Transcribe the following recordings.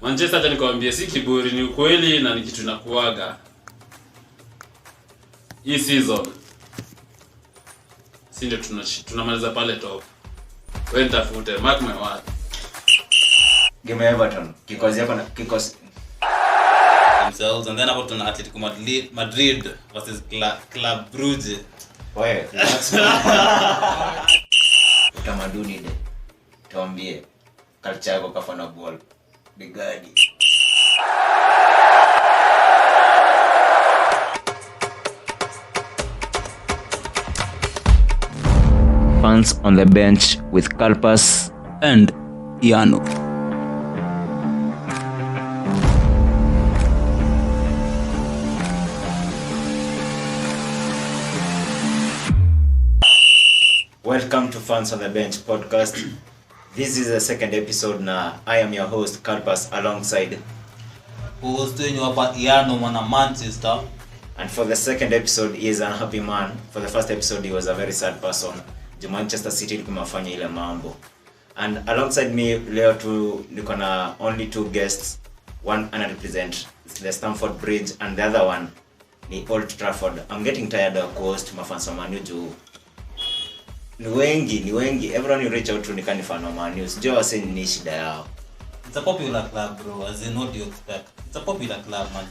Manchester hata nikwambia si kiburi, ni ukweli na ni kitu inakuaga. Hii season si ndio tunamaliza pale top. Wewe nitafute mark my word. Game Everton kikosi yako na kikosi themselves, and then about an Atletico Madrid versus Club Brugge. Wewe utamaduni de tuambie culture yako kafana ball bigadi. Fans on the bench with Kalpas And Iano. Welcome to Fans on the Bench podcast. This is the second episode na I am your host Kalpas alongside Who's doing you about Iano mwana Manchester. And for the second episode he is an happy man. For the first episode he was a very sad person. Manchester City kumafanya ile mambo. And alongside me leo tu niko na only two guests. One represent the Stamford Bridge and the other one ni Old Trafford. I'm getting tired of host mafans wa Man U. Ni wengi. Everyone you reach out to ni fan wa Man U. Sijui wase ni shida yao. It's a popular club, bro. As in, what do you expect? It's a popular club, man.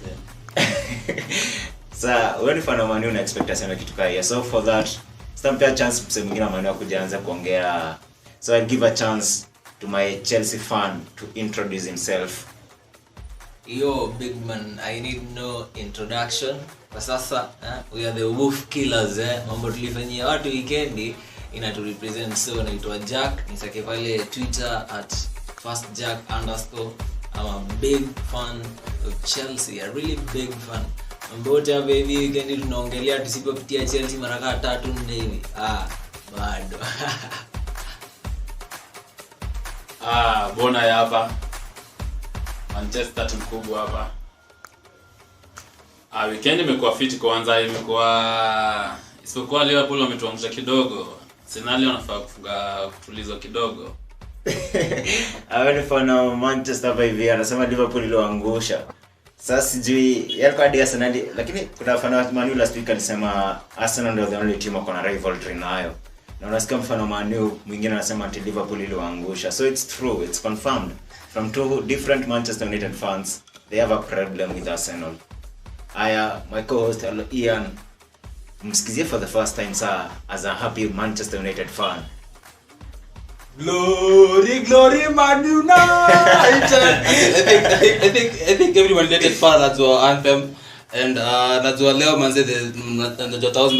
Sa when fan wa Man U na expect aseme kitu kaya. So for that stampia chance mse mwingine maneno ya kuanza kuongea. So I'll give a chance to my Chelsea fan to introduce himself. Yo, big man, I need no introduction. Kwa sasa, we are the wolf killers, mambo tulifanyia watu weekendi inatu represent. So naitwa Jack, nisake pale Twitter @firstjack_. I'm a big fan of Chelsea, a really big fan. Mbota baby weekendi tunaongelea tusipopitia Chelsea mara 3-4 hivi. Bado. Bona hapa. Manchester tukubwa hapa. Weekend imekuwa fit kwanza, imekuwa isipokuwa Liverpool wametuangusha kidogo. Arsenal wanafaa kutuliza kidogo. Awe fan Manchester hivi anasema Liverpool iliwaangusha. Sasa sijui yalikuwa hadi Arsenal, lakini kuna fan wa Man U last week alisema Arsenal ndio the only team wako na rivalry nayo. Na unasikia mfano Man U mwingine anasema ati Liverpool iliwaangusha. So it's true, it's confirmed from two different Manchester United fans. They have a problem with Arsenal. My co-host Ian, msikizie for the first time sir as a happy Manchester United fan. Glory Man United. I think everyone let it far as our anthem. And that's why leo manze the Jotaos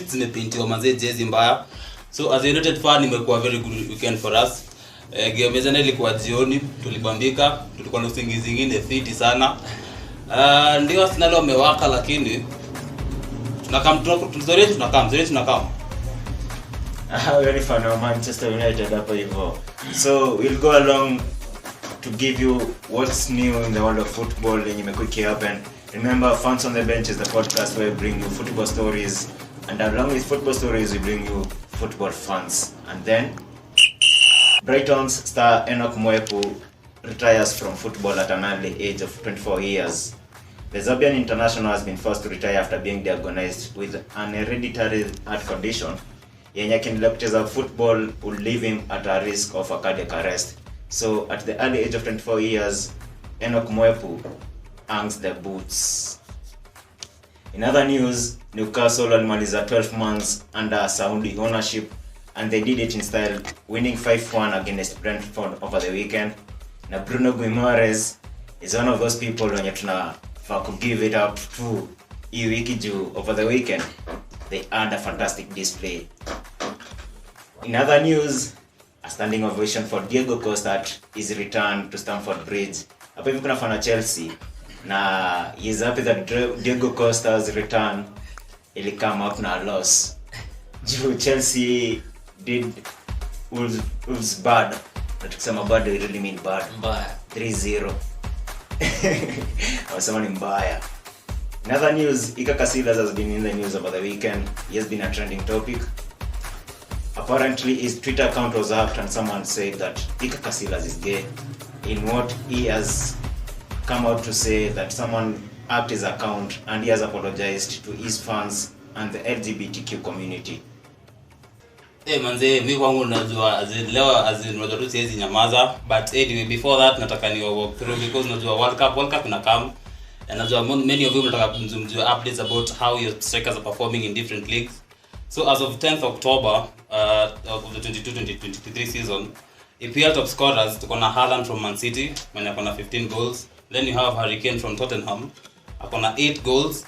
zimepintiwa manze jezi mbaya. So as a United fan imekuwa very good weekend for us. Game jana ilikuwa jioni, tulibambika, tulikuwa na usingizi zingine fiti sana. Ndio Arsenal wamewaka lakini tunakam. Very fan of Manchester United hapa hivyo. So we'll go along to give you what's new in the world of football yenye imekuwa happen. Remember, Fans on the Bench is the podcast where we bring you football stories, and along with football stories we bring you football fans. And then Brighton's star Enoch Mwepu retires from football at an early age of 24 years. The Zambian international has been forced to retire after being diagnosed with an hereditary heart condition. Yenye akiendelea kucheza football would leave him at a risk of a cardiac arrest. So at the early age of 24 years, Enoch Mwepu hangs the boots. In other news, Newcastle walimaliza 12 months under Saudi ownership, and they did it in style, winning 5-1 against Brentford over the weekend. Na Bruno Guimaraes is one of those people wenye tunafaa ku give it up to hii wiki juu over the weekend they had a fantastic display. In other news, a standing ovation for Diego Costa at his return to Stamford Bridge. Hapa hivi kuna fan Chelsea na he is happy that Diego Costa's return ili come up na loss. Chelsea did Wolves bad. Na tukisema bad we really mean bad. Mbaya. 3-0. Wasema ni mbaya. In other news, Iker Casillas has been in the news over the weekend. He has been a trending topic. apparently his Twitter account was hacked and someone said that Iker Casillas is gay, in what he has come out to say that someone hacked his account and he has apologized to his fans and the LGBTQ community. Manze, mi kwangu najua leo unajua tu siwezi nyamaza, but anyway before that nataka ni walk through because najua World Cup ina come and najua many of you nataka kumzungumzia updates about how your strikers are performing in different leagues. So as of 10th October of the 22-23 season, EPL top scorers tuko na Haaland from Man City mwenye akona 15 goals. Then you have Harry Kane from Tottenham akona 8 goals.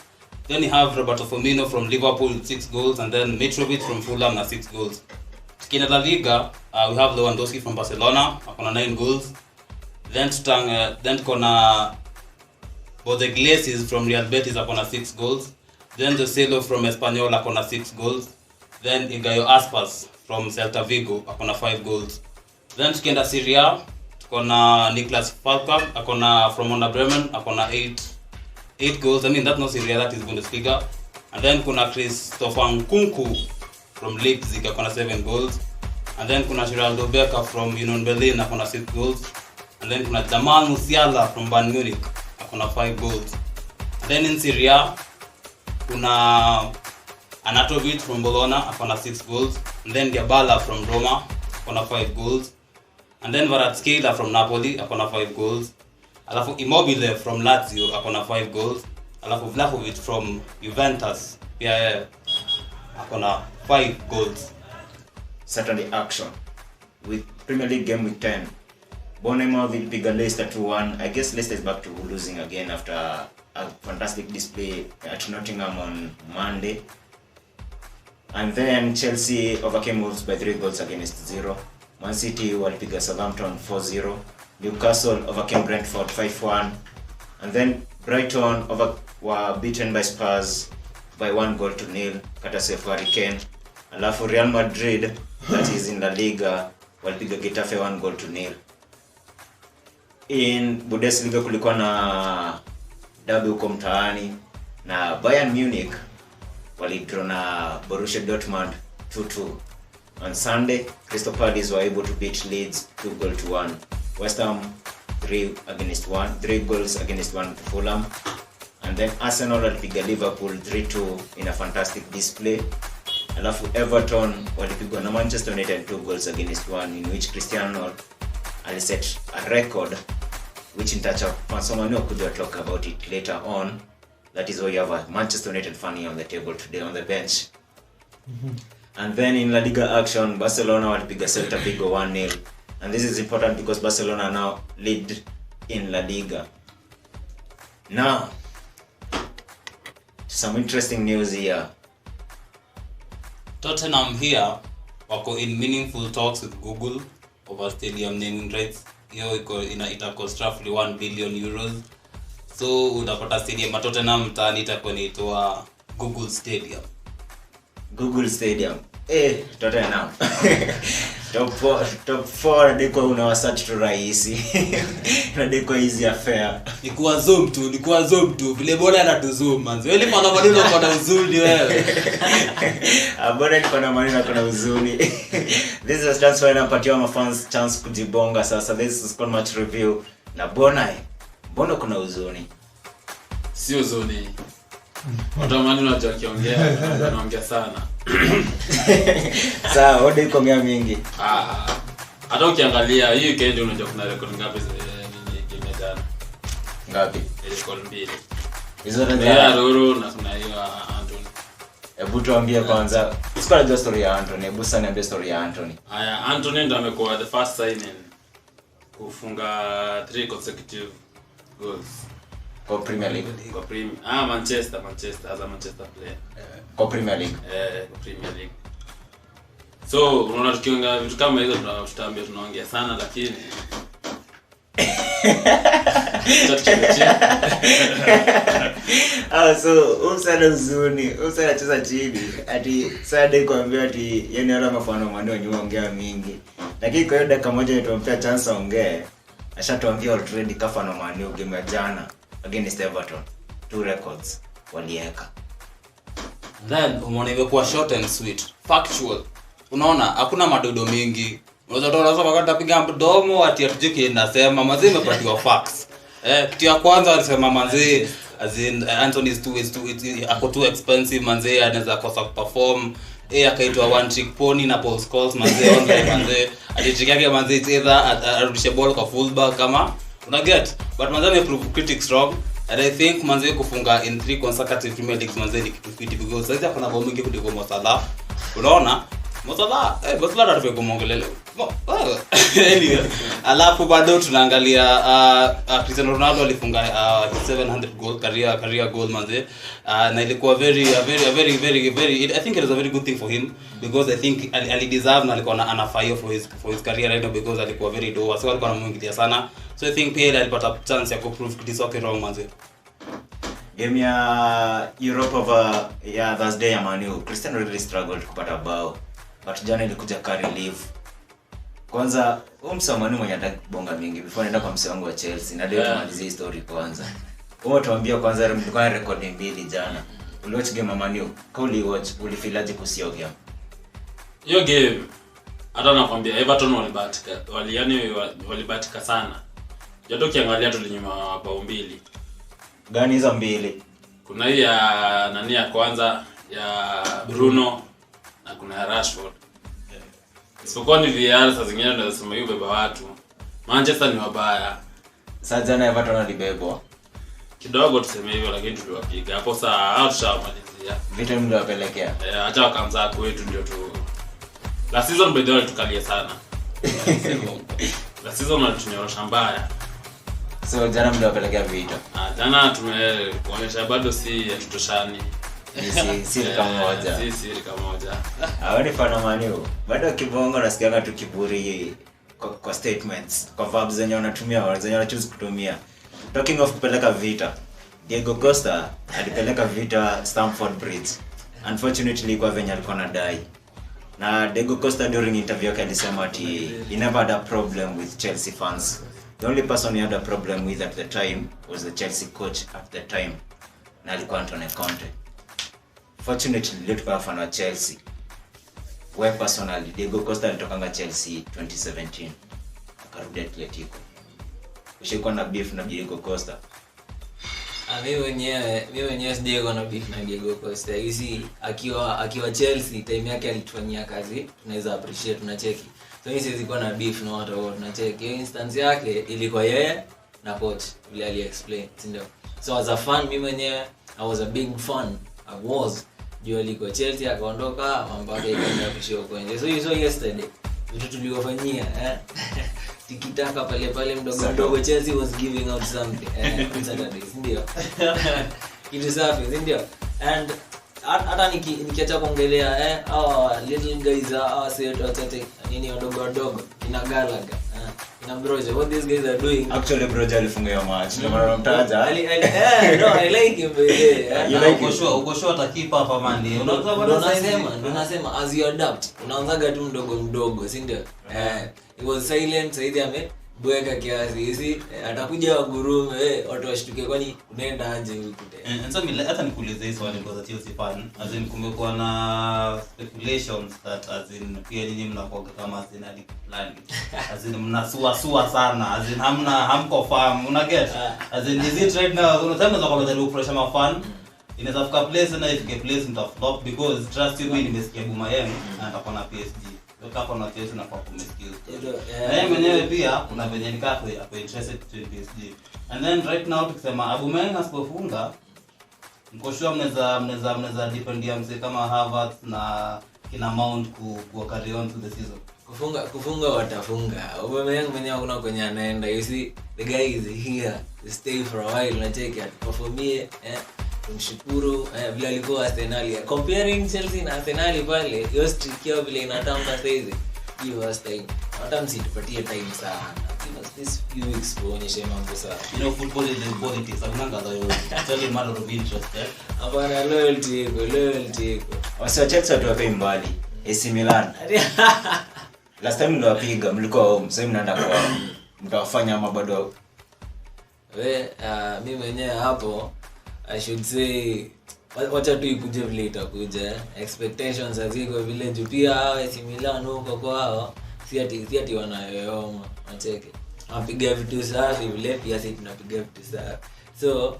Then you have Roberto Firmino from Liverpool with 6 goals, and then Mitrovic from Fulham na 6 goals. In La Liga, we have Lewandowski from Barcelona akona 9 goals. Then kona Iglesias from Real Betis akona 6 goals. Then Joselo from Espanyol akona 6 goals. Then Igaio Aspas from Celta Vigo akona 5 goals. Then tukienda Serie A, tukona Niklas Falka akona from Werder Bremen akona 8 goals. I mean that's not Serie A, that is Bundesliga. And then kuna Christopher Nkunku from Leipzig akona 7 goals. And then kuna Geraldo Becker from Union Berlin akona 6 goals. And then kuna Jamal Musiala from Bayern Munich akona 5 goals. And then in Serie A kuna Anatovic from Bologna akona 6 goals. And then Dybala from Roma akona 5 goals. And then Kvaratskhelia from Napoli akona 5 goals. Alafu Immobile from Lazio akona 5 goals. Alafu Vlahovic from Juventus akona 5 goals. Saturday action with Premier League game week 10. Bournemouth will pick Leicester 2-1. I guess Leicester is back to losing again after a fantastic display at Nottingham on Monday. And then Chelsea overcame Wolves by 3 goals against 0. Man City will pick Southampton 4-0. Newcastle overcame Brentford 5-1. And then Brighton were beaten by Spurs by 1-0 courtesy of Harry Kane. Alafu Real Madrid, that is in La Liga, will pick Getafe 1-0. In Bundesliga kulikuwa na derby huko mtaani na Bayern Munich walidraw na Borussia Dortmund 2-2. On Sunday, Crystal Palace were able to beat Leeds 2-1. West Ham 3 goals against 1 to Fulham. And then Arsenal walipigwa Liverpool 3-2 in a fantastic display. Alafu Everton walipigwa na Manchester United 2 goals against 1, in which Cristiano set a record, which in touch of Mansomano could talk about it later on. That is why you have a Manchester United fan on the table today on the bench. And then in La Liga action, Barcelona walipigwa Celta Vigo 1-0. And this is important because Barcelona now lead in La Liga. Now, some interesting news here. Tottenham here wako in meaningful talks with Google over stadium naming rights. Hiyo ita cost roughly 1 billion euros. So utapata stadium ya Tottenham mtaani itakuwa inaitwa Google Stadium. Google Stadium. Tottenham. Top 4 ndiko unawasearch tu rahisi. Na ndiko easy affair. Nikuwa zoom tu. Vile bora anatuzoom manzi. Wewe ni mwana maneno kwa uzuni wewe. Bora niko na maneno kwa uzuni. This is a chance for napatia ma fans chance kujibonga sasa. This is called match review. Na Bono kuna uzuni. Sio uzuni. Watu maneno unajua kiongea, wanaongea sana. Sawa, wodi kuongea mingi. Hata ukiangalia hii weekend unajua kuna record ngapi game jana? Ngapi? Record 2. Hizo ndio ya Roro na kuna hiyo Anthony. Hebu tuambie kwanza, sikuwa na story ya Anthony. Hebu sana niambie story ya Anthony. Anthony ndo amekuwa the first signing kufunga 3 consecutive goals kwa Premier League. Manchester as a Manchester player. Kwa Premier League. Kwa Premier League. So unaona tukiongea vitu kama hizo tutaambia tunaongea sana lakini so umsana uzuni, umsana cheza chini. Ati Sunday kuambia ati yani ala mafano maneno nyuongea mingi. Lakini kwa hiyo dakika moja nitompea chance aongee. Ashatuambia already kafano maneno game ya jana against Everton. 2 records walieka. Then umeona imekuwa short and sweet. Factual. unaona hakuna madodo mingi. Unaweza toa sasa wakati apiga mdomo ati atujiki nasema manzi imepatiwa facts. Kitu ya kwanza alisema manzi as in Anthony is too expensive manzi anaweza kosa perform. Akaitwa one trick pony na post calls manzi online manzi alijikiake manzi either arudishe ball kwa fullback kama una get, but manzi ameprove critics wrong. And I think manzi kufunga in 3 consecutive Premier Leagues manzi ni kitu fiti because sasa kuna bao mingi kuliko Mo Salah. Unaona? Mo Salah atafika kumongelele. Anyway, alafu bado tunaangalia Cristiano Ronaldo alifunga 700 goal career goal manzi. Na ilikuwa very I think it was a very good thing for him because I think ali deserve na alikuwa ana fire for his career right now because alikuwa very low. So alikuwa anamuingilia sana. So I think pia alipata chance ya kuprove critics wake wrong manzi. Game ya Europa Thursday ya Man U, Cristiano really struggled kupata bao. But jana ilikuja carry leave. Kwanza msamani mwenye atakubonga mingi before naenda kwa mse wangu wa Chelsea na leo tumalizie story kwanza. Tuambia kwanza mlikuwa na record 2 jana. Uliwatch game ya Man U. Kauli watch ulifilaje kusio game? Hiyo game hata nakwambia Everton walibatika sana. Joto kiangalia tulinyuma bao 2. Gani hizo 2? Kuna hii ya nani ya kwanza ya Bruno na kuna ya Rashford. Isipokuwa ni VAR saa zingine ndio nasema hiyo beba watu. Manchester ni wabaya. Sasa jana Everton walibebwa. Kidogo tuseme hivyo lakini tuliwapiga. Hapo saa tutamalizia. Vitu ndio wapelekea. Acha wakaanza kwetu ndio tu. La season by the way tukalia sana. La season walitunyorosha mbaya. So jana ndio wapelekea vita. Jana tumeonyesha bado si tutoshani. Si kama moja. Si kama moja. Hawani fana Man U. Bado kibongo nasikianga tu kiburi kwa statements, kwa verbs zenye wanatumia, choose kutumia. Talking of kupeleka vita. Diego Costa alipeleka vita Stamford Bridge. Unfortunately kwa venye alikuwa anadai. Na Diego Costa during interview yake alisema ati he never had a problem with Chelsea fans. The only person he had a problem with at the time was the Chelsea coach at the time. Na alikuwa Antonio Conte. Fortunately tulikuwa fan wa Chelsea. Where personally Diego Costa alitokanga Chelsea 2017 akarudi Atletico. Ushikuwa na beef na Diego Costa? Mimi wenyewe Diego na beef na Diego Costa. Hizi akiwa Chelsea time yake alitufanyia kazi, tunaweza appreciate, tunacheki. So mimi siwezi kuwa na beef na watu wote, tunacheki. Hiyo instance yake ilikuwa yeye na coach vile ali explain, ndio. So as a fan mimi mwenyewe I was a big fan. Juu alikuwa Chelsea akaondoka, mambo yake ikaenda kushio kwenye. So yesterday vitu tuliofanyia tikitaka pale mdogo Chelsea was giving out something on Saturday, ndio. Kitu safi, ndio. And hata nikiacha kuongelea little guys say watate nini wadogo ina Gallagher ina Broja, what these guys are doing. Actually Broja alifunga hiyo match ndio maana namtaja. No, I like him uko sure atakipa hapa mandi. Ndo nasema as you adapt unaanzaga tu mdogo si ndio. It was silent saidi amebweka kiasi hizi atakuja wagurume watu washtuke kwani unaenda aje huko tena. Sasa mimi hata nikuulize hizo swali kwa Chelsea fan, as in kumekuwa na speculations that as in pia nyinyi mnakuwa kama Arsenal plan, as in mnasua sana, as in hamko farm, una get, as in is it right now unataka kwa kujaribu kufresha ma fan inaweza fika place na ifike place mtaflop because trust you, mimi nimesikia Bumayeng na atakuwa na PSG. Weka na Chelsea na kwa kumesikia. Na yeye mwenyewe pia kuna venye nikapo hapo interested to PSG. And then right now tukisema Aubameyang asipofunga, mko sure mnaweza dependia mse kama Havertz na kina Mount ku carry on to the season. Kufunga watafunga. Aubameyang mwenyewe kuna kwenye anaenda. You see the guy is here to stay for a while, na check at performie tumshukuru vile alikuwa Arsenal. Comparing Chelsea na Arsenal pale, hiyo streak yao vile inatamba saizi. Give us time. Hata msitupatie time sana. Give us this few weeks kuonyesha mambo sawa. Football is politics. Hakuna ngazo yote. Tell him matter of interest. Hapana, loyalty iko. Wasa Chelsea tuwape mbali. AC Milan. Last time mliwapiga mlikuwa home, sasa mnaenda kwa mtawafanya ama bado? Mimi mwenyewe hapo I should say wacha tu ikuje vile itakuja. Expectations haziko vile juu pia AC Milan huko kwao si ati wanayoyoma wacheke. Wapiga vitu safi vile pia sisi tunapiga vitu safi. So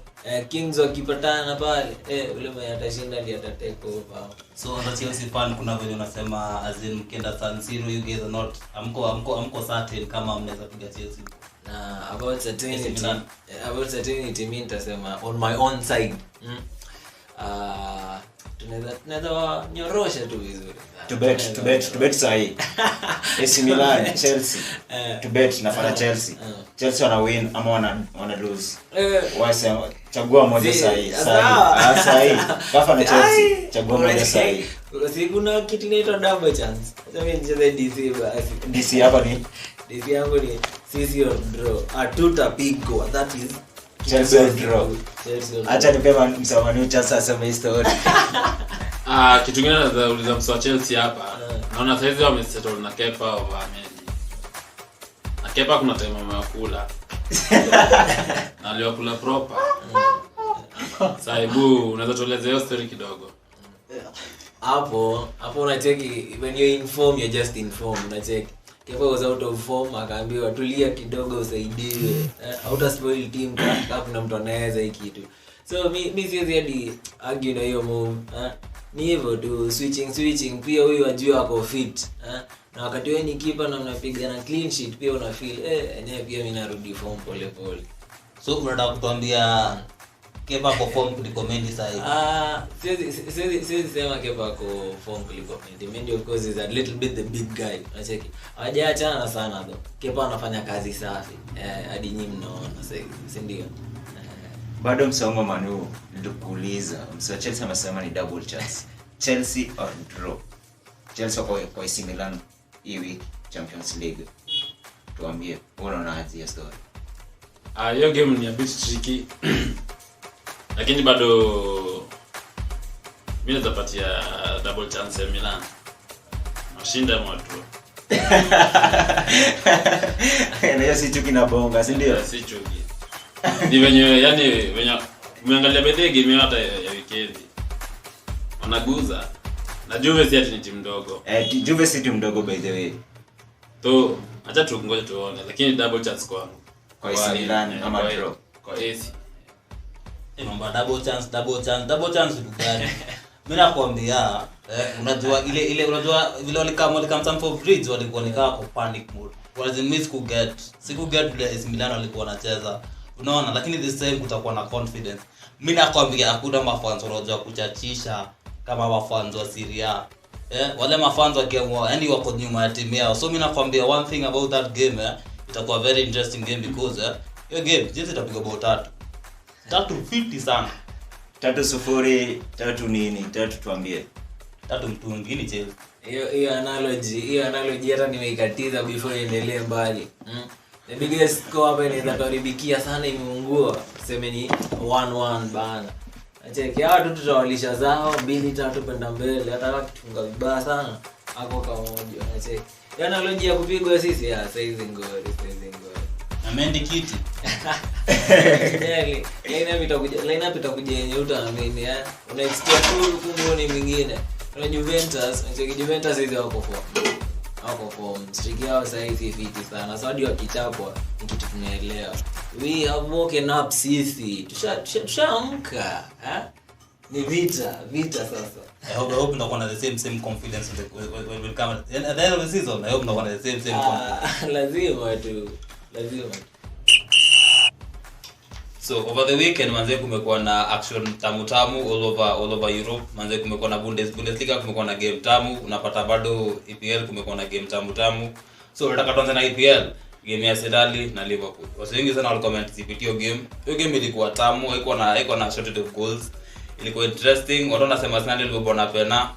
Kings wakipatana pale ule mwenye atashinda ndiye atatake over. So on the Chelsea fan kuna vile unasema as in mkienda San Siro you guys are not amko certain kama mnaweza piga Chelsea. Na about certainty mimi nitasema on my own side. Tunaweza nyorosha tu vizuri. To bet sahi. AC Milan, Chelsea. To bet nafanya Chelsea. Chelsea wana win ama wana lose. Wasa chagua moja sahi. Sahi. Kafa na Chelsea. Chagua moja sahi. Kuna kitu inaitwa double chance. Sasa mimi nicheze DC basi. DC hapa ni DC yangu ni sisi or draw. Tutapigwa. That is Chelsea draw. Acha nipewa msamani chance aseme history. Kitu kingine naweza mswa Chelsea hapa. Naona sasa hivi wamesettle na Kepa over Mendy. Na Kepa kuna time amekula. Na aliyokula proper. Saibu unaweza tueleze hiyo story kidogo. Hapo unacheki when you inform you're just informed unacheki. Kepa was out of form akaambiwa tulia kidogo usaidiwe. Out of spoil team kama kuna mtu anaweza hiki kitu. So mimi siwezi hadi argue na hiyo move. Ni hivyo tu switching pia huyu ajua ako fit. Na wakati wewe ni keeper na mnapiga na clean sheet pia una feel enyewe pia mimi narudi form pole pole. So unataka kutuambia Kepa perform kuliko Mendy sasa hivi? Siwezi sema Kepa ako form kuliko Mendy. Mendy of course is a little bit the big guy. Unacheki. Hawajaachana sana though. Kepa anafanya kazi safi. Hadi nyinyi mnaona sasa hivi, si ndio? Bado msongo Manu nilikuuliza. Mswa Chelsea amesema ni double chance. Chelsea or draw. Chelsea kwa AC Milan hii week Champions League. Tuambie unaona aje hiyo story? Hiyo game ni a bit tricky. Lakini bado mimi nitapatia double chance ya Milan. Mashinda watu. Na hiyo si chuki na bonga, si ndio? Si chuki. Ni venye umeangalia bedhe game hata ya weekend. Wanaguza. Na Juve si ati ni timu ndogo. Juve si timu ndogo by the way. To acha tungoje tuone lakini double chance kwangu. Kwa AC Milan ama draw. Kwa AC. Mambo double chance dukani. Mimi nakwambia unajua ile unajua vile walikam some for bridge walikuwa nikaa kwa panic mode. Walazimiss kuget vile AC Milan walikuwa wanacheza. Unaona lakini this time kutakuwa na confidence. Mimi nakwambia hakuna mafans wanajua kuchachisha kama mafans wa Serie A. Wale mafans wakiamua yani wako nyuma ya timu yao. So mimi nakwambia one thing about that game itakuwa very interesting game because hiyo game jinsi itapiga bao 350 sana. 3-0, 3 nini? 3 tuambie. 3 mtu mwingine Chelsea. Hiyo analogy hata nimeikatiza before iendelee mbali. The biggest score hapa inaweza tuharibikia sana imeungua. Tuseme ni 1-1 bana. Acheki hawa tu tutawalisha zao 2-3 kwenda mbele hata wakitunga vibaya sana. Hapo kama moja acheki. Hiyo analogy ya kupigwa sisi size ngori. Na Mendy kiti. Yaani line up itakuja yenye utaamini una expect tu kumwone mwingine. Na Juventus hizo wako form. Streak yao sasa hivi fiti sana. Saudi wakichapwa ni kitu tunaelewa. We have woken up sisi. Tushaamka. Ni vita sasa. I hope mtakuwa na the same confidence when we come at the end of the season. I hope mtakuwa na the same confidence. Lazima tu. So over the weekend manze kumekuwa na action tamu all over Europe. Manze kumekuwa na Bundesliga, kumekuwa na game tamu, unapata bado EPL kumekuwa na game tamu. So nataka tuanze na EPL, game ya Arsenal na Liverpool. Watu wengi sana walicomment zipitie game. Hiyo game ilikuwa tamu, haikuwa na shortage of goals. Ilikuwa interesting. Watu wanasema Arsenal ilibona pena.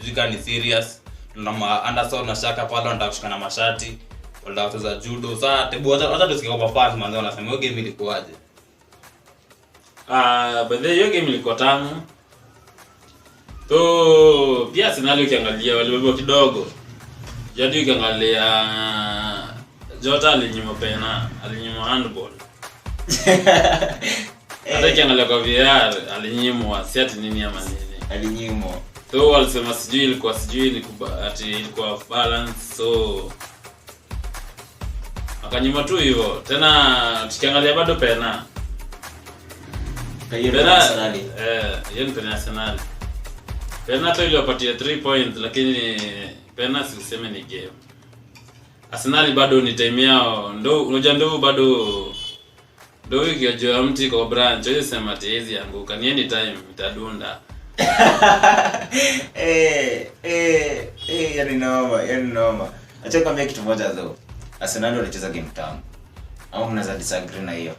Jika ni serious. Tuna Anderson na Shaka pale wanataka kushikana mashati. Wala za judo. Sasa tebu hata tusikie kwa fans manze wanasema hiyo game ilikuwaje. But hiyo game ilikuwa tamu. To pia Arsenal ukiangalia walibeba kidogo. Jadi ukiangalia Jota alinyima pena, alinyima handball. Hata kiangalia kwa VR alinyimwa si ati nini ama nini. Alinyimwa. So walisema sijui ilikuwa balance so akanyima tu hivyo. Tena tukiangalia bado pena. Pena Arsenal. Yeye pena Arsenal. Pena tu iliwapatia 3 points lakini pena siseme ni game. Arsenal bado ni time yao. Unajua bado ndio wiki ya mti kwa branch. Yeye sema ati hizi anguka ni anytime itadunda. Yani noma. Acha kwambia kitu moja though. Arsenal walicheza game tamu. Au mnaweza disagree na hiyo?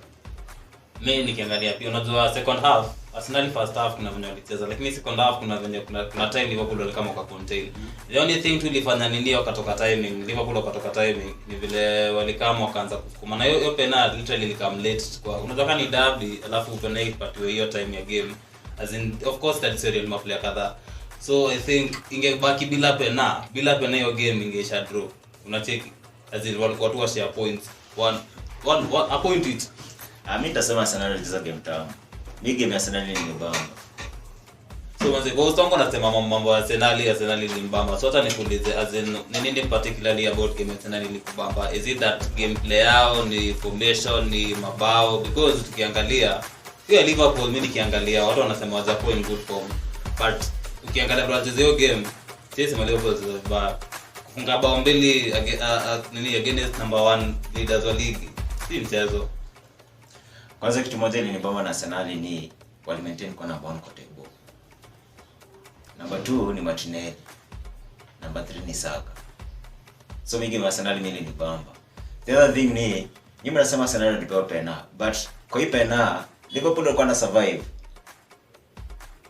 Mimi nikiangalia pia unajua second half Arsenal first half kuna venye walicheza lakini second half kuna venye kuna time Liverpool walikama kwa contain. The only thing tulifanya nini wakatoka timing Liverpool wakatoka timing ni vile walikama wakaanza kusukuma na hiyo penalty literally ilikam late kwa unataka ni derby alafu penalty ipatiwe hiyo time ya game as in of course that serial maplayer kadhaa. So I think ingebaki bila pena hiyo game ingeisha draw. Unacheki as in watu wa share points one a point it. Mimi nitasema Arsenal walicheza game tamu. Ni game ya Arsenal ni mbamba. So manze kwa ustongo nasema mambo ya Arsenal ni mbamba. So hata nikuulize as in nini particularly about game ya Arsenal ni kubamba? Is it that gameplay yao ni formation ni mabao because tukiangalia pia Liverpool mimi nikiangalia watu wanasema wajapo in good form. But ukiangalia branches hiyo game Chelsea Liverpool zilibaba kufunga bao mbili against number 1 leaders wa league. Si mchezo. Kwanza kitu moja ilinibamba na Arsenal ni wali maintain kwa number 1 kwa table. Number 2 ni Martinelli. Number 3 ni Saka. So mimi game Arsenal mimi ilinibamba. The other thing ni nyinyi mnasema Arsenal ndio pena, but kwa hii pena Liverpool walikuwa na survive.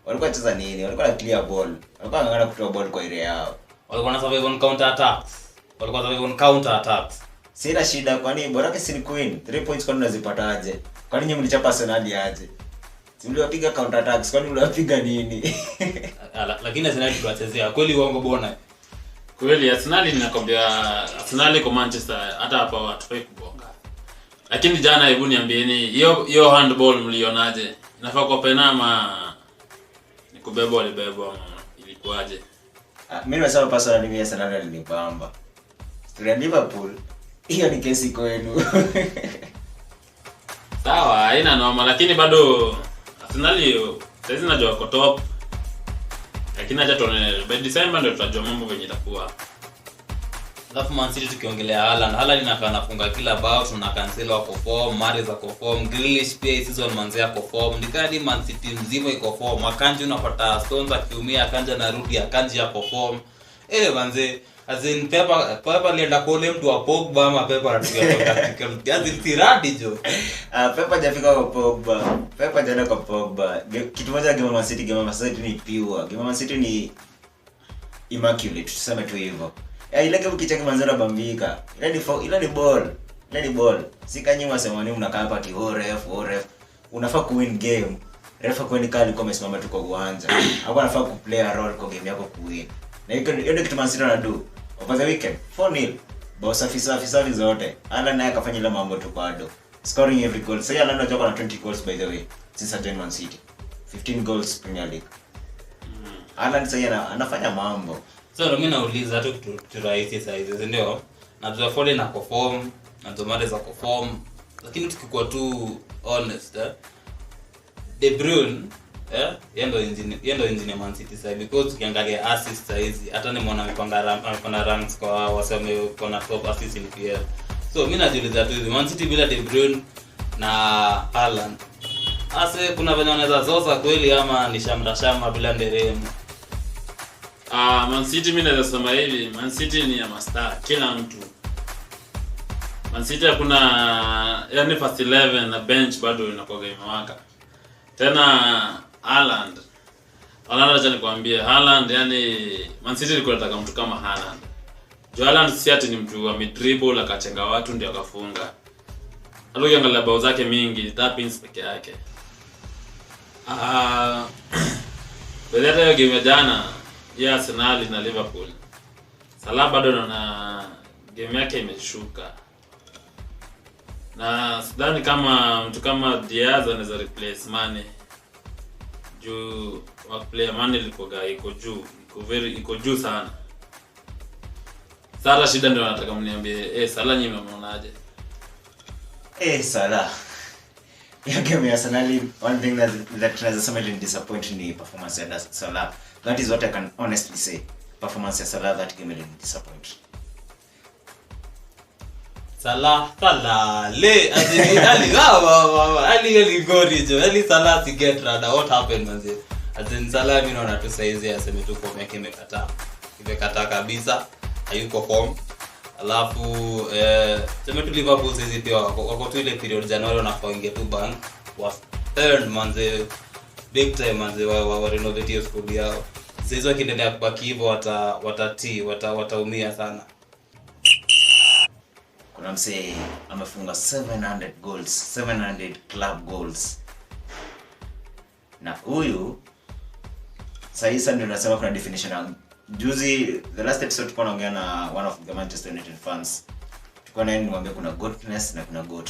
Walikuwa cheza nini? Walikuwa na clear ball. Walikuwa wanang'ana kutoa ball kwa area yao. Walikuwa na survive on counter attacks. Sina shida kwani bora kesi ni queen. 3 points kwani unazipataje? Kwani nyinyi mlichapa Arsenal aje? Si mliwapiga counter attacks kwani mliwapiga nini? Lakini Arsenal tuwachezea kweli uongo bwana. Kweli Arsenal ninakwambia Arsenal kwa Manchester hata hapa watu fake kubonga. Lakini jana hebu niambieni hiyo handball mlionaje? Inafaa kwa penama ni kubebwa ilikuwaje? Mimi nasema personally mimi Arsenal nilibamba. Story ya Liverpool hiyo ni kesi kwenu. Sawa, haina noma lakini bado Arsenal hiyo sasa najua kwa top. Lakini acha tuone by December ndio tutajua mambo venye itakuwa. Alafu Man City tukiongelea Haaland inakaa anafunga kila bao tuna cancel wako form, Mahrez wako form, Grealish pia season manzi yako form. Nikadi Man City mzima iko form. Akanji unapata Stones akiumia Akanji anarudi Akanji hapo form. Manze as in Pepper alienda kule mtu wa Pogba ama Pepper anatukia kazi tiradi jo. Pepper hajafika kwa Pogba. Pepper hajaenda kwa Pogba. Kitu moja game Man City ni pure. Game Man City ni immaculate tuseme tu hivyo. Ile kama kichaka manzara bambika. Ile ni ball. Sikanyima sema ni unakaa hapa ati ref. Unafaa kuwin game. Refa kwani kali kwa amesimama tu kwa uwanja. Hapo anafaa kuplay a role kwa game yako kuwin. Na hiyo ndio kitu Man City anadu. Over the weekend 4-0. Bao safi zote. Haaland naye akafanya ile mambo tu bado. Scoring every goal. Sasa Haaland anatoka na 20 goals by the way. Since I joined Man City. 15 goals Premier League. Haaland sasa anafanya mambo. So mimi nauliza tu kitu rahisi sasa hizi ndio. Najua Foden ako form, najua Mahrez ako form. Lakini tukikuwa tu honest De Bruyne yeye ndo engine Man City side because ukiangalia assist hizi hata ni mwana amepanda ranks kwa waseme kuna top assist in PL. So mimi najiuliza tu hivi Man City bila De Bruyne na Haaland ase kuna venye wanaweza zoza kweli ama ni shamra bila nderemo. Man City mimi naweza sema hivi Man City ni ya master kila mtu. Man City hakuna yani first 11 na bench bado inakuwa imewaka. Tena Haaland acha nikwambie Haaland yani Man City ilikuwa inataka mtu kama Haaland. Haaland si ati ni mtu wa mid-dribble akachenga watu ndio akafunga. Aliangalia bao zake mingi tappings peke yake. Baada ya game ya jana ya Arsenal na Liverpool. Salah bado na game yake imeshuka. Na sidhani kama mtu kama Diaz anaweza replace Mane. Juu wa player Mane iko juu sana. Sasa shida ndio nataka mniambie, Salah nyinyi mnaonaje? Salah. Ya game ya Arsenal, one thing that really disappointed ni performance ya Salah. That is what I can honestly say. Performance ya Salah that game really disappointed. Salah le ali gorijo ali Salah to get rather what happened manze. As in Salah mimi naona tu saizi aseme tu kwa yake imekataa kabisa, hayuko form. Alafu sema tu Liverpool saizi pia wako tu ile period January wanapoingia tu bank was third manze, big time manze wa renovate school yao. Saizi wakiendelea kubaki hivyo wataumia sana. Kuna msee amefunga 700 goals, 700 club goals. Na huyu sasa ndio nasema kuna definition ya juzi. The last episode tulikuwa naongea na one of the Manchester United fans. Tulikuwa naye nimwambia kuna goatness na kuna goat.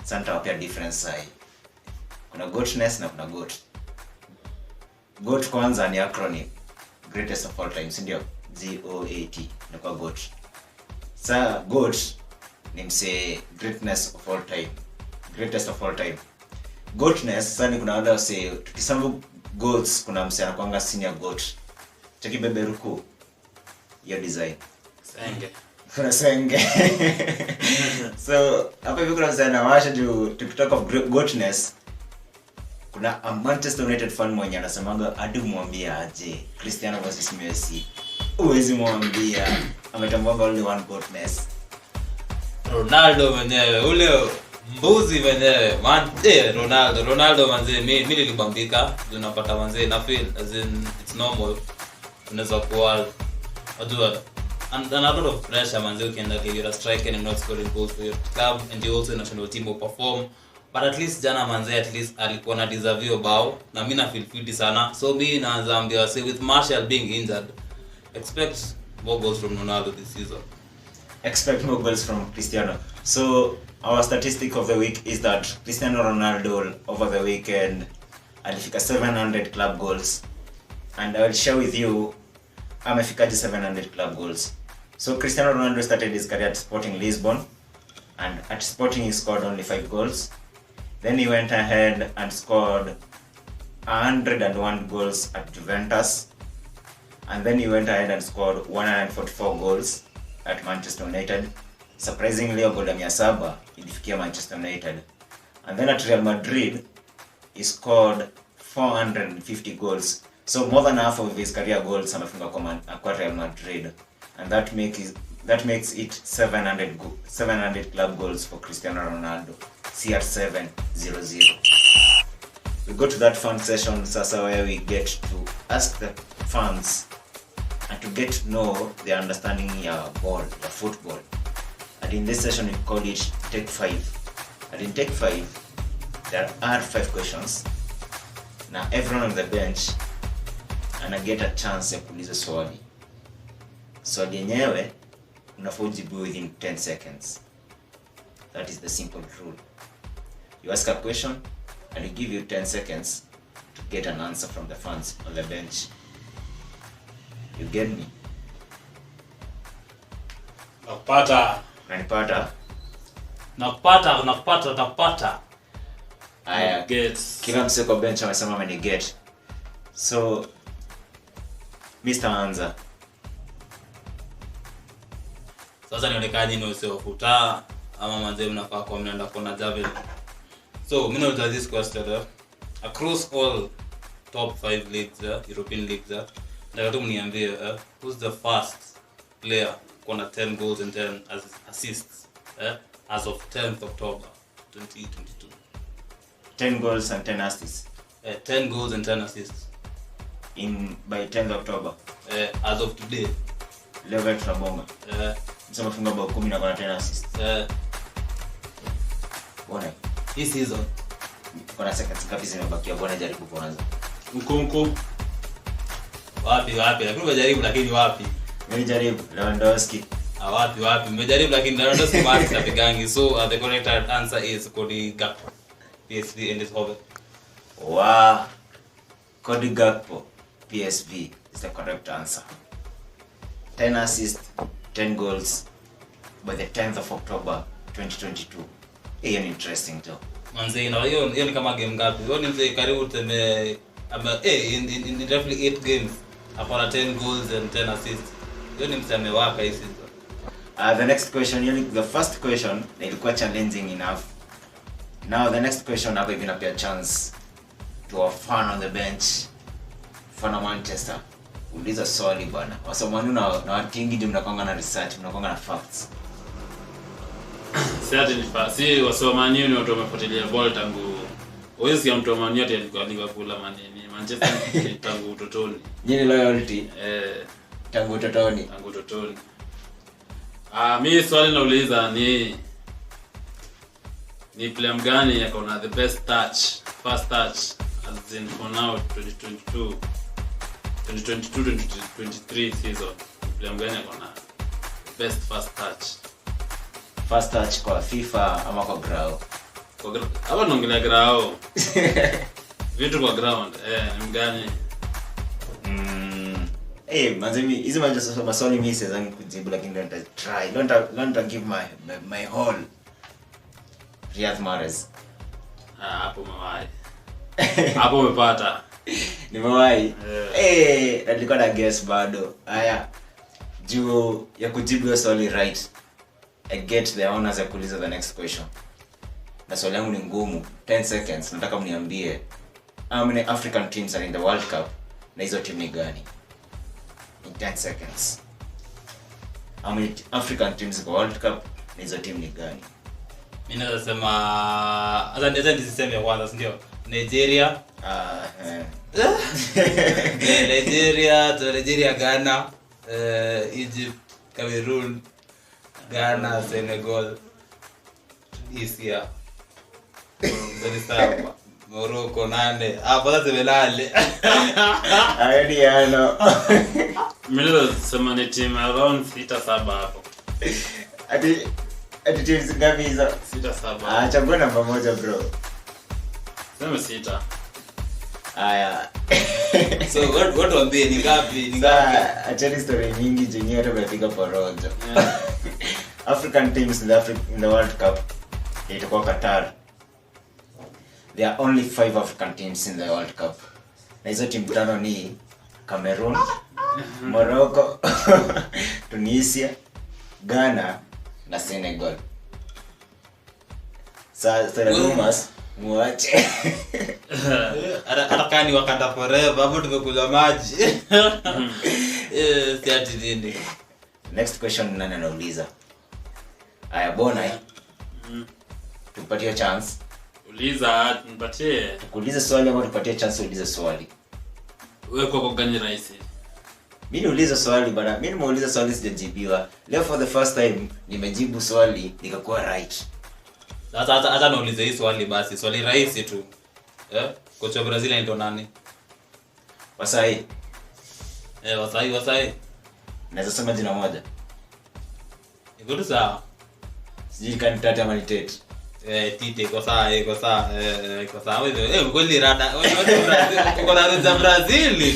Santa wapia difference sai. Kuna goatness na kuna goat. Goat kwanza ni acronym, greatest of all time, ndio GOAT, na kwa goat. Sa goat ni mse greatness of all time, greatest of all time. Goatness sasa ni kuna wale wase tukisema goats, kuna mse anakuanga senior goat. Cheki beberuku ya design Senge. Kuna senge. So hapa hivi kuna mse anawasha juu TikTok of goatness. Kuna a Manchester United fan mwenye anasemaga hadi mwambia aje Cristiano versus Messi. Uwezi mwambia ametambua only one goatness. Ronaldo mwenyewe ule mbuzi mwenyewe man, Ronaldo manze mimi nilibambika tunapata manze na feel as in it's normal unaweza kuwa adua and a lot of pressure manze ukienda you're a striker and not scoring goals for your club and you also national team will perform, but at least jana manze at least alikuwa na deserve hiyo bao na mimi na feel fit sana. So mimi naanza ambia say with Martial being injured, expect more goals from Ronaldo this season. Expect more goals from Cristiano. So our statistic of the week is that Cristiano Ronaldo over the weekend alifika 700 club goals, and I will share with you amefika 700 club goals. So Cristiano Ronaldo started his career at Sporting Lisbon, and at Sporting he scored only 5 goals. Then he went ahead and scored 101 goals at Juventus, and then he went ahead and scored 144 goals at Manchester United. Surprisingly, goal ya 700 ilifikia Manchester United. And then at Real Madrid he scored 450 goals. So more than half of his career goals amefunga kwa Real Madrid, and that makes it 700 club goals for Cristiano Ronaldo. CR7's. We go to that fan session sasa where we get to ask the fans and to get to know their understanding of ball, of football. And in this session we call it Take 5. And in Take 5 there are 5 questions. Now everyone on the bench and I get a chance ya kuuliza swali. Swali yenyewe unafaa ujibu within 10 seconds. That is the simple rule. You ask a question and we give you 10 seconds to get an answer from the fans on the bench. You get me? Nakupata. Aya, Gets. kila mse kwa bench amesema ameni get. So Mr. Anza. Sasa nionekane ni usio futa ama manze mnafaa kwa mnaenda kuona Javel. So mimi nauliza this question across all top 5 leagues, European leagues, nataka tu mniambie who's the first player kuna 10 goals and 10 assists as of 10th October 2022. 10 goals and 10 assists. 10 goals and 10 assists By 10th October. As of today. Leo tunabonga. Msema funga bao 10 na kuna 10 assists. Bwana. Hii season Kuna seconds ngapi zimebakia? Bwana jaribu kwanza. Mkunku. Wapi? Lakini unajaribu lakini wapi? Mimi jaribu Lewandowski. Wapi. Mmejaribu lakini ndio smart na pigangi. So the correct answer is Cody Gakpo. PSV and his over. Wow. Cody Gakpo, PSV is the correct answer. 10 assists, 10 goals by the 10th of October 2022. Hiyo ni interesting too. Manze hiyo ni kama game ngapi? Hiyo ni mzee karibu teme in roughly 8 games. Akona 10 goals and 10 assists. Hiyo ni mseme waka hii season. The next question, the first question ilikuwa challenging enough. Now the next question hapa hivi napia chance to a fan on the bench. Fan of Manchester. Uliza swali bwana. Wasomani na watingi ndio mnakonga na research, mnakonga na facts. Si wasomani ni watu wamefuatilia ball tangu huwezi ya mtu wa Man United alikuwa Liverpool manini Manchester tangu utotoni. Nyinyi loyalty tangu utotoni. Mimi swali nauliza ni player gani yako na the best touch, first touch as in for now 2022-2023 season. Player gani yako na best first touch? First touch kwa FIFA ama kwa Grau? Hapa naongelea Grau. Vitu kwa ground ni mgani? Manzemi hizi maswali mimi siwezi kujibu lakini ndio try. Don't give my whole. Riyad Mahrez. Hapo mawai. Hapo umepata. Nimewahi. Nilikuwa na guess bado. Haya. Juu ya kujibu hiyo swali right. I get the honors ya kuuliza the next question. Na swali yangu ni ngumu. 10 seconds nataka mniambie how many African teams are in the World Cup na hizo timu ni gani? In 10 seconds. How many African teams in the World Cup na hizo timu ni gani? Mimi naweza sema hata ndio niseme kwanza ndio. Nigeria. Nigeria, Ghana, Egypt, Cameroon, Ghana, Senegal, Tunisia. Morocco nane. Bora zimelale. Ayano. Mimi nasema ni team around 6-7 hapo. Ati teams ngapi hizo? 6-7. Chagua namba moja bro. Sema 6. Aya. So what wambie ni ngapi? Acheni story nyingi jenyewe hata unapiga porojo. African teams in the World Cup itakuwa Qatar. There are only 5 African teams in the World Cup. Na hizo timu tano ni Cameroon, Morocco, Tunisia, Ghana na Senegal. Sasa Thomas muache. Atakani wakanda forever, hapo tumekuja maji. Siati nini. Next question nani anauliza? Aya bona. Tupatie chance. Uliza nipatie. Tukuulize swali ama tupatie chance ulize swali? Wewe kwa gani rahisi? Mimi niulize swali bana. Mimi nimeuliza swali sijajibiwa. Leo for the first time nimejibu swali nikakuwa right. Hata naulize hii swali basi, swali rahisi tu. Kocha wa Brazil ndio nani? Wasai. Wasai. Naweza sema jina moja. Iko tu sawa. Sijui kani tata ama ni Tete. Tite iko sawa. Wewe kweli rada. Uko na za Brazil.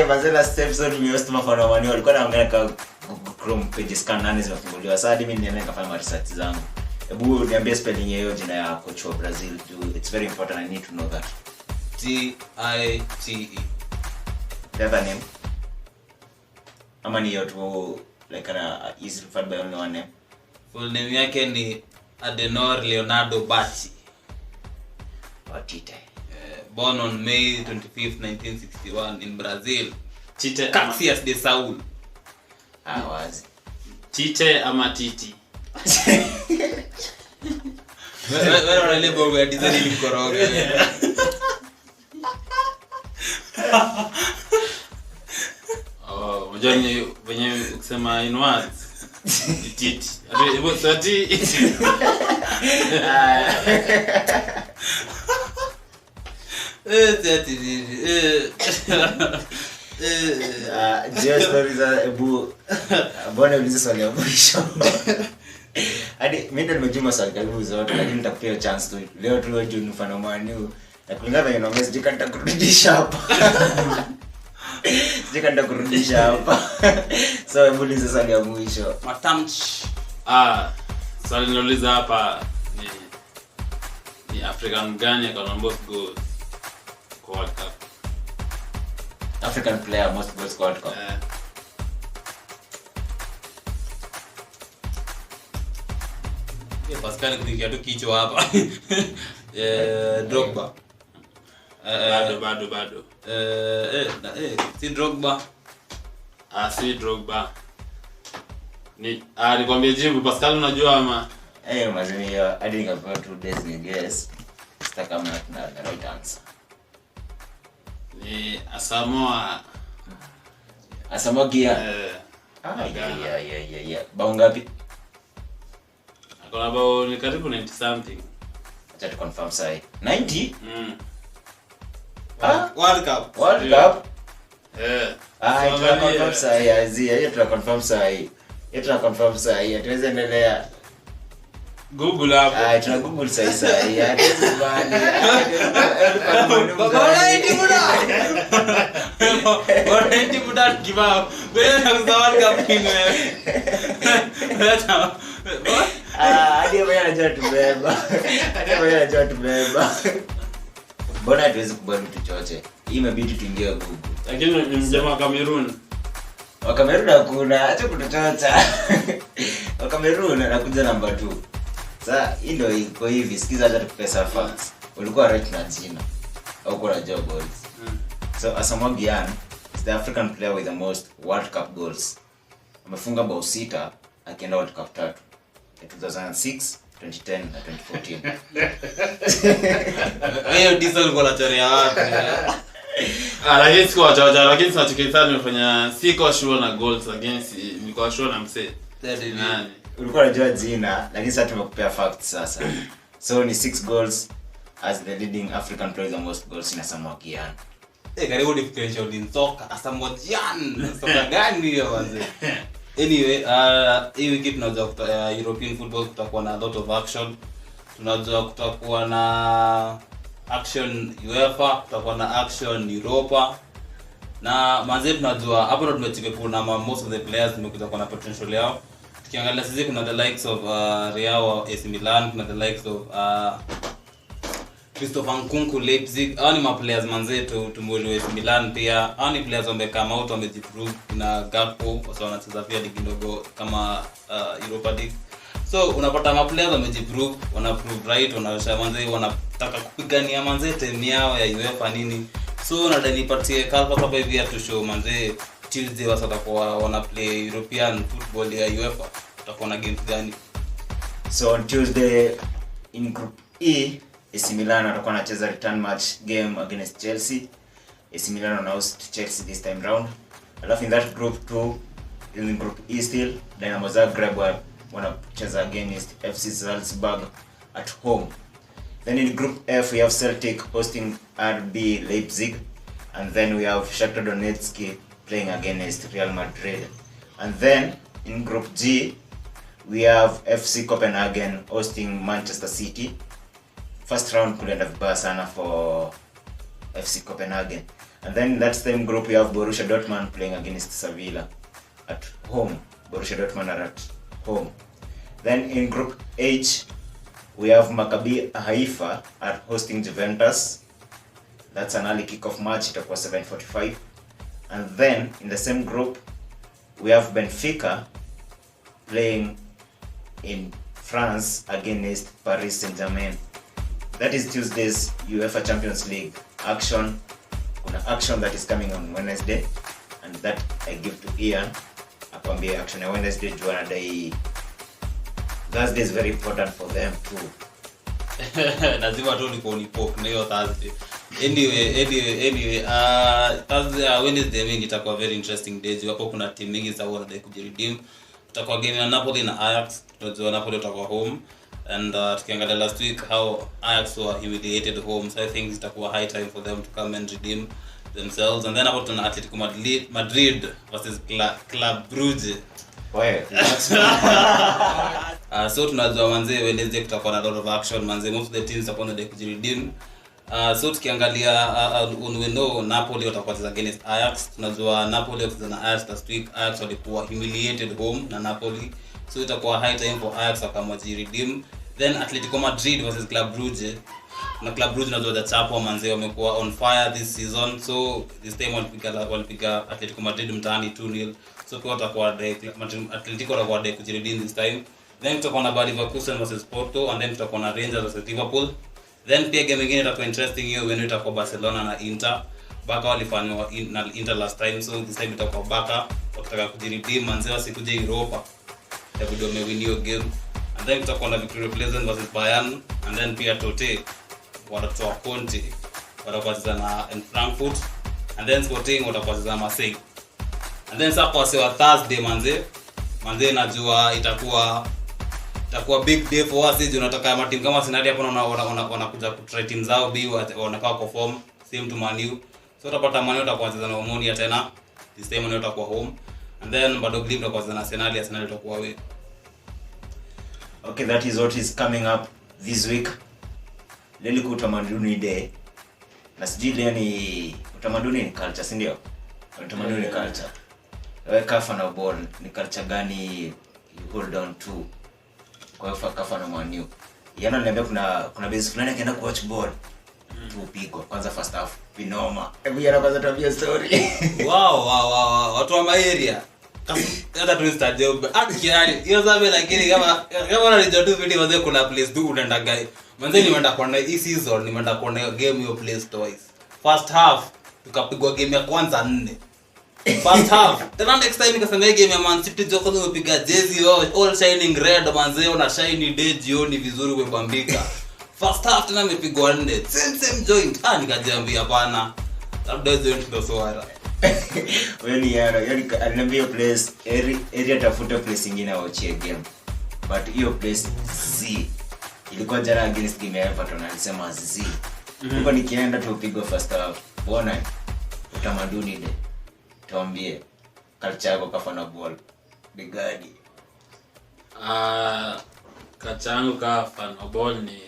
Mazela steps on me host mafano wani walikuwa naangalia kwa Chrome pages kana nani zimefunguliwa. Sasa mimi niende nikafanya research zangu. Hebu niambie spelling hiyo jina ya coach wa Brazil too. It's very important, I need to know that. Tite. The other name? Ama ni yotu like is referred by only one name? Full name yake ni Adenor Leonardo Bacci. Tite. Born on May 25th, 1961 in Brazil. Tite Caxias de Saul. Wazi. Tite ama Titi. Wewe unale bongo ya design ni koroga. Unajua ni wenye kusema in words. Titi. Hivyo sati. Just stories ebu bwana ulize swali ya mwisho. Hadi mimi ndo nimejuma swali karibu zote lakini nitakupea chance tu. Leo tu wewe ni mfano mwani na kulingana na message jikanta kurudisha hapa. Jikanta kurudisha hapa. So ebu ulize swali ya mwisho. Matamchi. Swali nilouliza hapa ni African gani kwa most goals kwa World Cup? African player most goals kwa World Cup. Pascal kuingia tu kichwa hapa. Drogba. Bado. Si Drogba. Si Drogba. Nikwambia jibu Pascal unajua ama? Mazini ya hadi nikapewa 2 days ni guess. Sitaka kama na the right answer. Ni Asamoah Gyan. Yeah. Bao ngapi? Akona bao ni karibu 90 something. Acha tu confirm sai. 90? World Cup. Tuna confirm sai azia. Tuna confirm sai. Atuweze endelea. Google hapo. Tuna Google sai. Atuweze bani. Bora eti muda kibao. Wewe unasema World Cup ni wewe. Hadi wewe unajua tubeba. Mbona hatuwezi kubali tuchoche? Hii imebidi tuingie Google. Lakini ni mjamaa wa Cameroon. Wa Cameroon hakuna, acha kutuchocha. Wa Cameroon anakuja namba 2. Sasa hii ndio iko hivi, sikiza hata tukipesa facts. Ulikuwa right na jina. Au kuna job goals. So Asamoah Gyan is the African player with the most World Cup goals. Amefunga bao 6 akienda World Cup 3. 2006, 2010 na 2014. Wewe diesel kwa chorea wapi? Lakini siko wachawacha lakini sasa tukisema nimefanya siko sure na goals against niko sure na mse. Nani? Ulikuwa unajua jina lakini sasa tumekupea facts sasa. So ni 6 goals as the leading African player with the most goals in Asamoah Gyan. Karibu differential in soccer. Asamoah Gyan. Soka gani hiyo wazee? Anyway, hii wiki tunajua European football kutakuwa na a lot of action. Tunajua kutakuwa na action UEFA, kutakuwa na action Europa. Na manze tunajua hapo ndo tumechike kuna most of the players tumekuja kwa na potential yao. Tukiangalia sisi kuna the likes of Real AC Milan, kuna the likes of Christopher Nkunku Leipzig. Hao ni ma players manze tumwelewe AC Milan pia. Hao ni players wamekama out wamejiprove na Gakpo kwa sababu wanacheza pia ligi ndogo kama Europa League. So unapata ma players wamejiprove, wana prove right, wanaonyesha manze wanataka kupigania manze team yao ya UEFA nini. So nadhani nipatie Kalpa hapa hivi to show manze Tuesday wasatakuwa wana play European football ya UEFA. Tutakuwa na games gani? So on Tuesday in group E, AC Milan watakuwa wanacheza return match game against Chelsea. AC Milan wana host Chelsea this time round. Alafu in that group 2, in group E still, Dynamo Zagreb wanacheza against FC Salzburg at home. Then in group F we have Celtic hosting RB Leipzig, and then we have Shakhtar Donetsk playing against Real Madrid. And then in group G we have FC Copenhagen hosting Manchester City. First round kulienda vibaya sana for FC Copenhagen. And then in that same group we have Borussia Dortmund playing against Sevilla at home. Borussia Dortmund are at home. Then in group H we have Maccabi Haifa are hosting Juventus. That's an early kick-off match, itakuwa 7:45. And then in the same group we have Benfica playing in France against Paris Saint-Germain. That is Tuesday's UEFA Champions League action. Kuna action that is coming on Wednesday, and that I give to Ian. Akwambia action on Wednesday juana dai. Thursday is very important for them too. Lazima tu nipo na hiyo Thursday. Anyway, Thursday Wednesday mimi itakuwa very interesting days. Hapo kuna team nyingi za wanadai kujiredeem. Tutakuwa game na Napoli na Ajax. Tunajua Napoli watakuwa home. And tukiangalia last week how Ajax were humiliated home, so I think itakuwa high time for them to come and redeem themselves, and then hapo tuna Atletico Madrid versus Club Brugge. So tunajua manze Wednesday kutakuwa na lot of action manze, most of the teams upon the day kujiredeem. So tukiangalia we know Napoli watakuwa against Ajax. Tunajua Napoli wacheza na Ajax last week. Ajax walikuwa humiliated home na Napoli, so itakuwa high time for Ajax kama jiredeem. Then Atletico Madrid versus Club Brugge. Na Club Brugge na the chapo manze wamekuwa on fire this season, so this time walipiga Atletico Madrid mtaani 2-0. So kwa watakuwa Atletico watakuwa kujiredeem this time. Then tutakuwa na Bayer Leverkusen versus Porto, and then tutakuwa na Rangers versus Liverpool. Then pia game nyingine itakuwa interesting hiyo when itakuwa Barcelona na Inter. Barca walifanywa na Inter last time, so this time itakuwa Barca wakitaka kujiredeem manze wasikuje Europa. David wamewin hiyo game. And then tutakuwa na Victoria Pleasant versus Bayern, and then pia Tote watatoa Conte watakuwa na Frankfurt, and then Sporting watakuwa na Marseille. And then sasa kwa Thursday manze najua itakuwa big day for us. Unataka matimu kama Arsenal hapo wanakuja kutry team zao bi wanakaa kwa form same to Man U. So utapata Man U watakuwa na Omonia tena this time watakuwa home, and then bado Glim watakuwa na Arsenal watakuwa away. Okay, that is what is coming up this week. Leo kwa utamaduni day. Na sijui leo ni utamaduni ni culture, si ndio? Utamaduni ni culture. Wewe kafa na ball ni culture gani you hold on to? Kwa hiyo kafa na Man U. Yana niambia kuna base fulani akienda kuwatch ball. Tupigwa kwanza first half binoma. Hebu yana kwanza tuambie story. Wow. Watu wa area. Hata tu stadium. Akiani, hiyo zabe lakini kama unajua tu video wazee kuna place tu unaenda guy. Manze nimeenda kuona hii season, nimeenda kuona game hiyo place twice. First half tukapigwa game ya kwanza 4. First half. Tena next time nikasema game ya Man City joko nimepiga jersey all shining red manze na shiny day jioni vizuri umebambika. First half tena nimepigwa 4. Same joint. Nikajiambia bana. Labda joint ndo swara. Well, yani ananiambia place area tafuta place nyingine waachie game. But hiyo place Z ilikuwa jana against game ya Everton, alisema Z. Huko nikienda tupigwa first half. Bona utamaduni ile. Tuambie culture yako kafa na ball. Bigadi. Culture yangu kafa na ball ni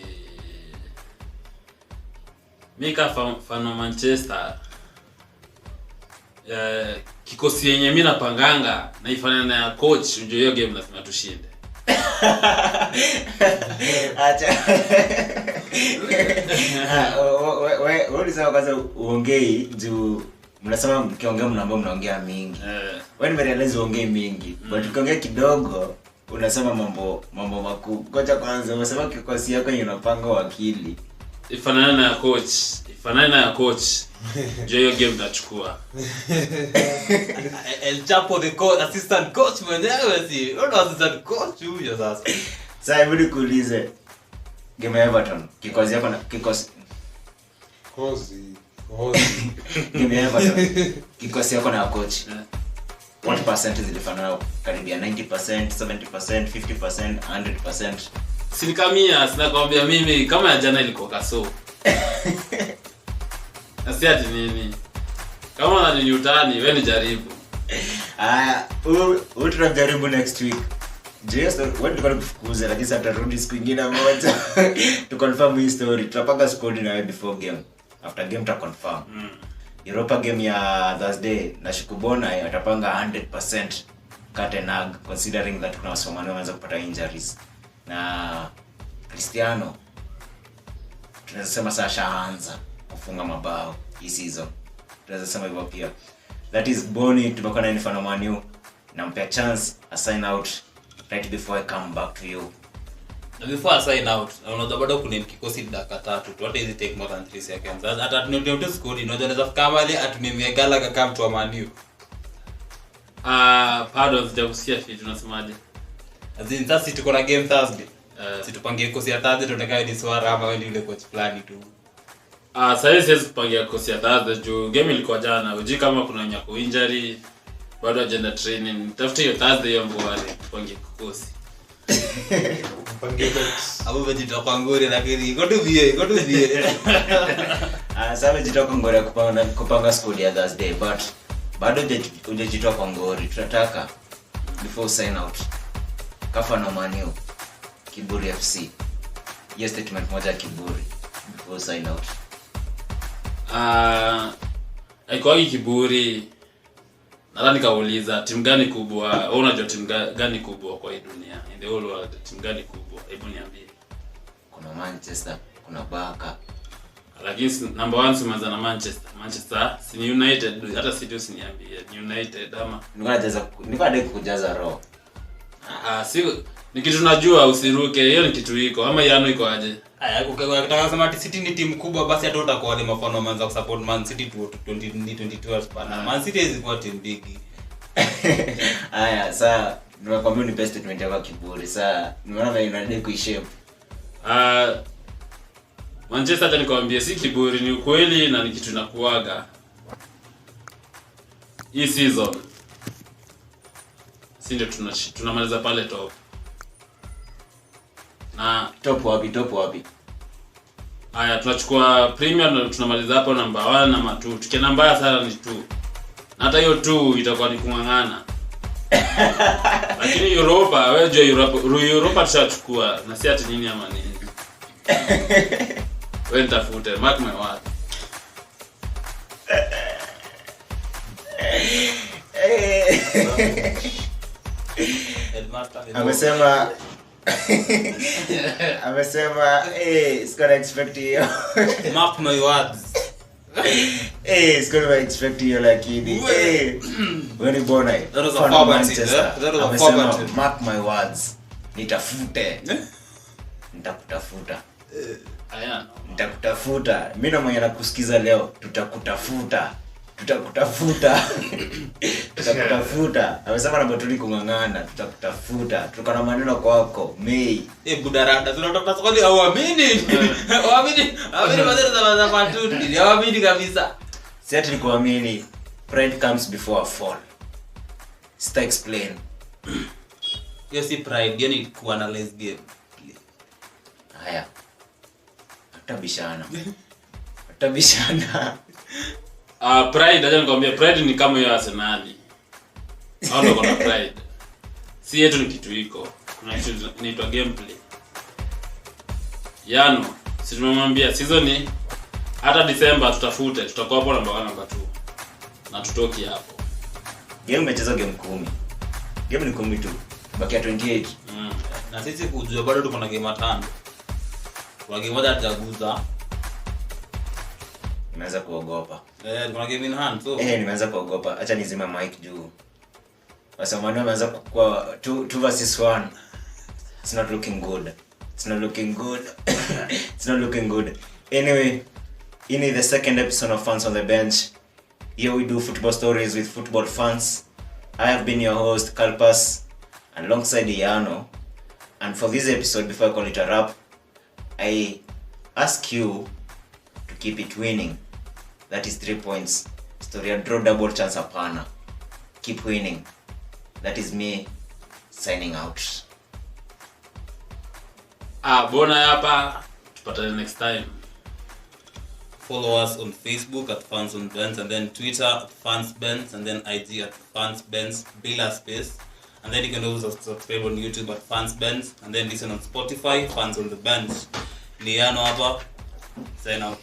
mika fan wa Manchester. Kikosi yenye mimi napanganga naifanya na coach, unajua hiyo game lazima tushinde. Acha. Wewe ulisema kwanza uongei juu mnasema mkiongea mnaongea mingi. Wewe nimerealize uongei mingi. But ukiongea kidogo unasema mambo makuu. Ngoja kwanza unasema kikosi yako inapanga wakili. Ifanana na ya coach. Hiyo game nachukua. El Chapo the coach, assistant coach mwenyewe si. Ndio assistant coach huyo sasa. Sasa hebu nikuulize. Game ya Everton, kikosi yako na kikosi. Game ya Everton, kikosi yako na coach. What percentage zilifanana karibia 90%, 70%, 50%, 100%? Sinikamia, sina kwambia mimi kama ya jana ilikuwa kaso. Asiati nini? Kama unani utani, wewe ni jaribu. Wewe tunajaribu next week. Just wewe tulikuwa kufukuza lakini sasa tutarudi siku nyingine moja. To confirm hii story. Tutapanga squad na wewe before game. After game ta confirm. Europa game ya Thursday na Shukubona atapanga 100% Katenag considering that kuna Wasomali wameanza kupata injuries. Na Cristiano tunaweza sema sasa shaanza kufunga mabao hii season. Tunaweza sema hivyo pia. That is Boni tumekuwa na mfano Man U. Nampea chance a sign out right before I come back to you. Na before I sign out, unaweza bado kuna kikosi dakika 3 tu. What is it take more than 3 seconds? Hata tunataka score unaweza kama ile atumemia Gallagher kama mtu wa Man U. Pardon sijakusikia fit unasemaje? Azin sasa tuko na game Thursday. Situpangie kikosi ya Thursday tunataka ni swara ama wewe yule coach plan tu. Sasa siwezi kupangia kikosi ya Thursday juu game ilikuwa jana. Uji kama kuna nyako injury bado agenda training. Tafuta hiyo Thursday hiyo ngwari tupangie kikosi. Abo beti tutakuwa ngori lakini iko tu vie. Sasa umejitoka ngori ya kupanga squad ya Thursday, but bado hujajitoka ngori. Tunataka before sign out. Kafa na Man U. Kiburi FC. Yes, statement moja Kiburi before sign out. Haikuwagi kiburi. Nadhani kauliza timu gani kubwa? Wewe unajua timu gani kubwa kwa hii dunia? In the whole world timu gani kubwa? Hebu niambie. Kuna Manchester, kuna Barca. Lakini number 1 simaza na Manchester. Manchester si United, hata City usiniambie. United ama nilikuwa kujaza roho. Si ni kitu najua usiruke. Hiyo ni kitu iko. Ama Yano iko aje? Ukitaka kusema ati City ni timu kubwa basi hata utakuwa wale mafano wameanza kusupport Man City 2012 bana. Man City is what team big. Sasa nimekwambia ni best statement yako Kiburi. Sasa nimeona vile inadai kuishape. Manchester hata nikwambia si kiburi, ni ukweli na ni kitu inakuaga. Hii season si ndio tunamaliza pale top. Na top wapi? Tunachukua Premier na tunamaliza hapo number 1 na 2. Tukienda mbaya sana ni 2. Na hata hiyo 2 itakuwa ni kungangana. Lakini Europa, wewe jua Europa tutachukua na si ati nini ama nini. Wewe nitafute, mark my word. Amesema it's gonna expect you. Mark my words. It's gonna expect you lakini. When you born that was a Manchester. Mark my words. Nitafute. Nitakutafuta. Nitakutafuta. Mimi na mwenye nakusikiza leo tutakutafuta. Amesema na batuli kungangana, tutakutafuta. Tuko na maneno kwako. Mei. Budarada tunatafuta swali au amini? Amini madhara za batuli. Amini kabisa. Si ati nikuamini. Pride comes before a fall. Sita explain. Yes, si pride, yani kuanalyze game. Haya. Atabishana. Pride acha nikwambia, pride ni kama hiyo Arsenal. Hao ndio kuna pride. Si yetu ni kitu iko. Kuna kitu inaitwa gameplay. Yano, si tumemwambia season ni hata December tutafute, tutakuwa hapo namba 1 namba 2. Na tutoki hapo. Game umecheza game 10. Game ni 10 tu. Baki ya 28. Na sisi kujua bado tuko na game 5. Kwa game moja tutaguza. Nimeanza kuogopa. Kuna game in hand so. Nimeanza kuogopa. Acha nizime mic juu. Basi mwana ameanza kwa 2 versus 1. It's not looking good. Anyway, in the second episode of Fans on the Bench, here we do football stories with football fans. I have been your host Kalpas alongside Yano, and for this episode, before I call it a wrap, I ask you to keep it winning. That is 3 points. Story draw double chance hapana. Keep winning. That is me signing out. Bona hapa. Tupatane next time. Follow us on Facebook at Fans on Bench, and then Twitter at Fans Bench, and then IG at Fans Bench bila space. And then you can also subscribe on YouTube at Fans Bench, and then listen on Spotify, Fans on the Bench. Liano hapa. Sign out.